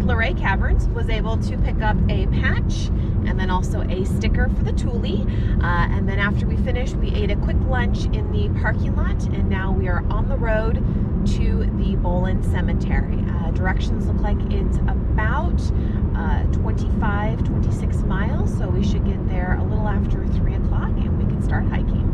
Luray Caverns, was able to pick up a patch and then also a sticker for the Thule. And then after we finished, we ate a quick lunch in the parking lot, and now we are on the road to the Bolen Cemetery. Directions look like it's about 26 miles, so we should get there a little after 3 o'clock and we can start hiking.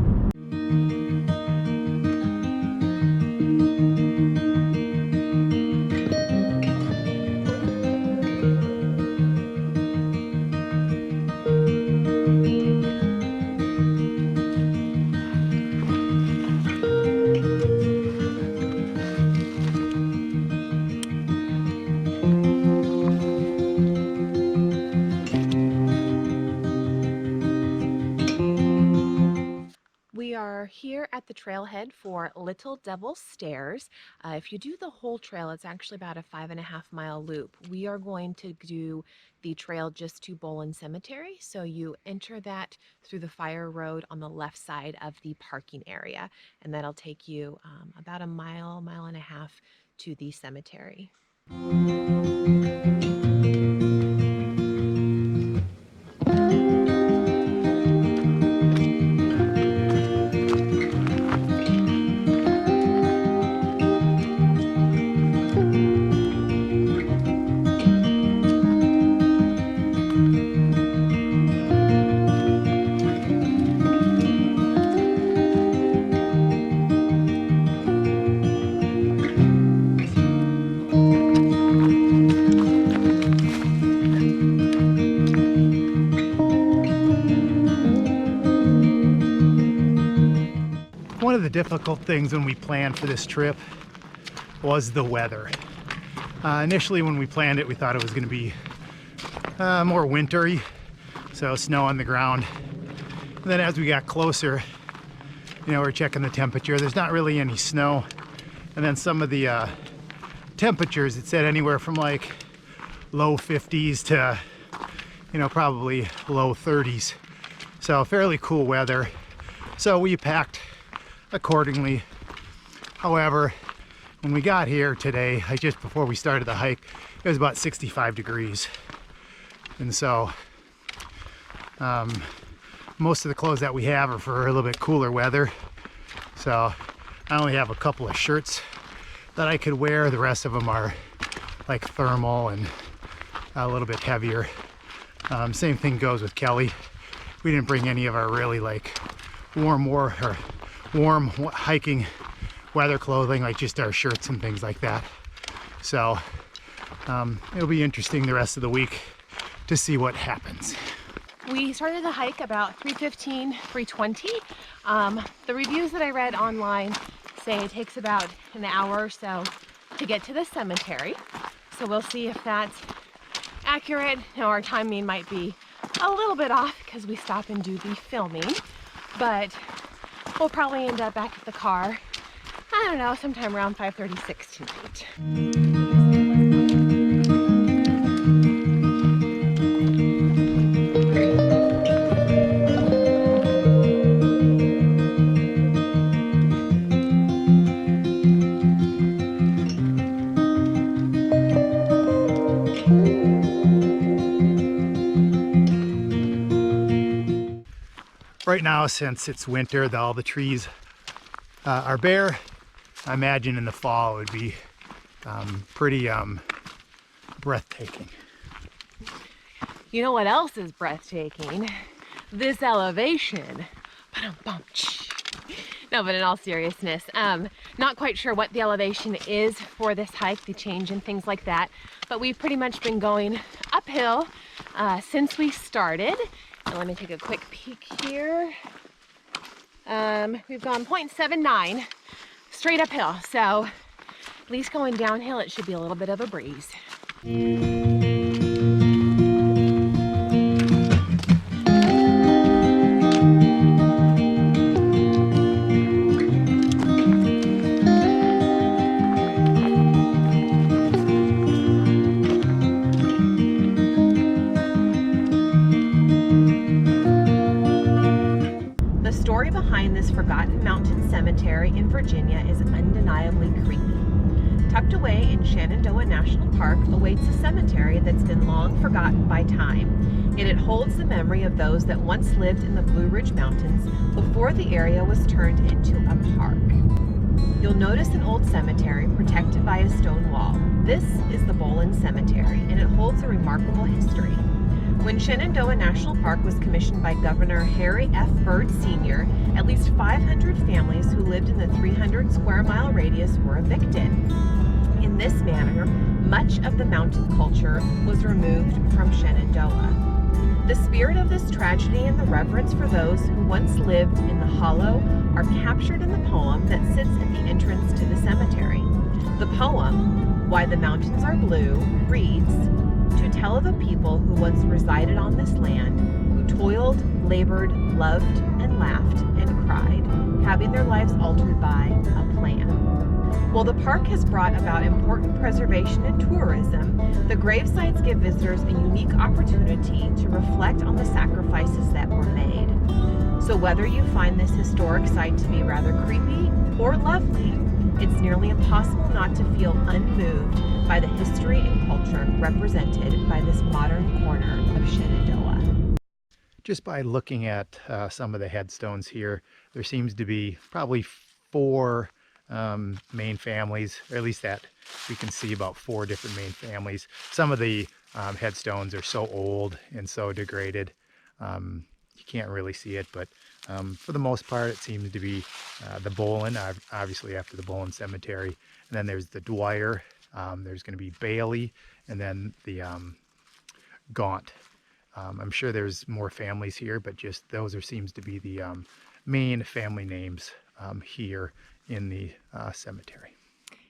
We are here at the trailhead for Little Devil Stairs. If you do the whole trail, it's actually about a 5.5-mile loop. We are going to do the trail just to Bolen Cemetery. So you enter that through the fire road on the left side of the parking area, and that'll take you about a mile and a half to the cemetery. One of the difficult things when we planned for this trip was the weather. Initially when we planned it, we thought it was going to be more wintry, so snow on the ground. And then as we got closer, we're checking the temperature. There's not really any snow. And then some of the temperatures, it said anywhere from like low 50s to, probably low 30s. So fairly cool weather. So we packed accordingly. However, when we got here today, just before we started the hike, it was about 65 degrees. And so most of the clothes that we have are for a little bit cooler weather. So I only have a couple of shirts that I could wear. The rest of them are like thermal and a little bit heavier. Same thing goes with Kelly. We didn't bring any of our really like warm hiking weather clothing, like just our shirts and things like that. So it'll be interesting the rest of the week to see what happens. We started the hike about 3:15, 3:20. The reviews that I read online say it takes about an hour or so to get to the cemetery. So we'll see if that's accurate. Our timing might be a little bit off because we stop and do the filming, but we'll probably end up back at the car, I don't know, sometime around 5:36 tonight. Right now, since it's winter, all the trees are bare. I imagine in the fall it would be pretty breathtaking. You know what else is breathtaking? This elevation. No, but in all seriousness, not quite sure what the elevation is for this hike, the change and things like that, but we've pretty much been going uphill since we started. And let me take a quick peek here. We've gone 0.79 straight uphill, so at least going downhill it should be a little bit of a breeze. The story behind this forgotten mountain cemetery in Virginia is undeniably creepy. Tucked away in Shenandoah National Park awaits a cemetery that's been long forgotten by time, yet it holds the memory of those that once lived in the Blue Ridge Mountains before the area was turned into a park. You'll notice an old cemetery protected by a stone wall. This is the Bolen Cemetery, and it holds a remarkable history. When Shenandoah National Park was commissioned by Governor Harry F. Byrd Sr., at least 500 families who lived in the 300 square mile radius were evicted. In this manner, much of the mountain culture was removed from Shenandoah. The spirit of this tragedy and the reverence for those who once lived in the hollow are captured in the poem that sits at the entrance to the cemetery. The poem, Why the Mountains Are Blue, reads, "To tell of a people who once resided on this land, who toiled, labored, loved, and laughed, and cried, having their lives altered by a plan." While the park has brought about important preservation and tourism, the gravesites give visitors a unique opportunity to reflect on the sacrifices that were made. So whether you find this historic site to be rather creepy or lovely, it's nearly impossible not to feel unmoved by the history and culture represented by this modern corner of Shenandoah. Just by looking at some of the headstones here, there seems to be probably four main families, or at least that we can see about four different main families. Some of the headstones are so old and so degraded, you can't really see it, but for the most part it seems to be the Bolen, obviously after the Bolen Cemetery, and then there's the Dwyer, there's going to be Bailey, and then the Gaunt. I'm sure there's more families here, but just those seems to be the main family names here in the cemetery.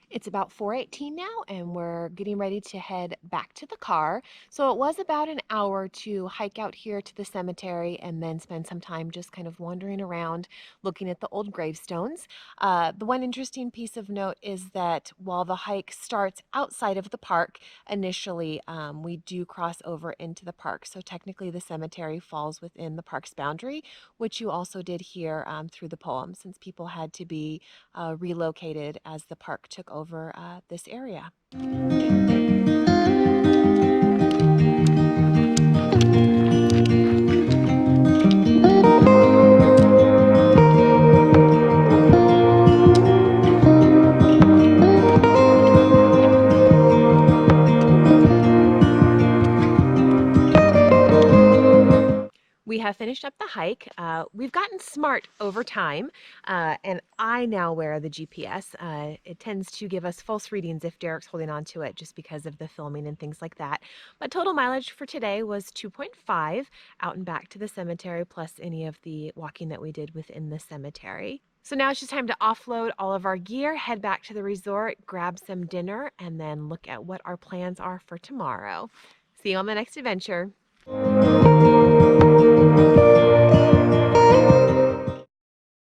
It's about 4:18 now, and we're getting ready to head back to the car. So it was about an hour to hike out here to the cemetery and then spend some time just kind of wandering around looking at the old gravestones. The one interesting piece of note is that while the hike starts outside of the park, initially we do cross over into the park. So technically the cemetery falls within the park's boundary, which you also did hear through the poem, since people had to be relocated as the park took over this area. We have finished up the hike. We've gotten smart over time, and I now wear the GPS. It tends to give us false readings if Derek's holding on to it just because of the filming and things like that. But total mileage for today was 2.5 out and back to the cemetery, plus any of the walking that we did within the cemetery. So now it's just time to offload all of our gear, head back to the resort, grab some dinner, and then look at what our plans are for tomorrow. See you on the next adventure.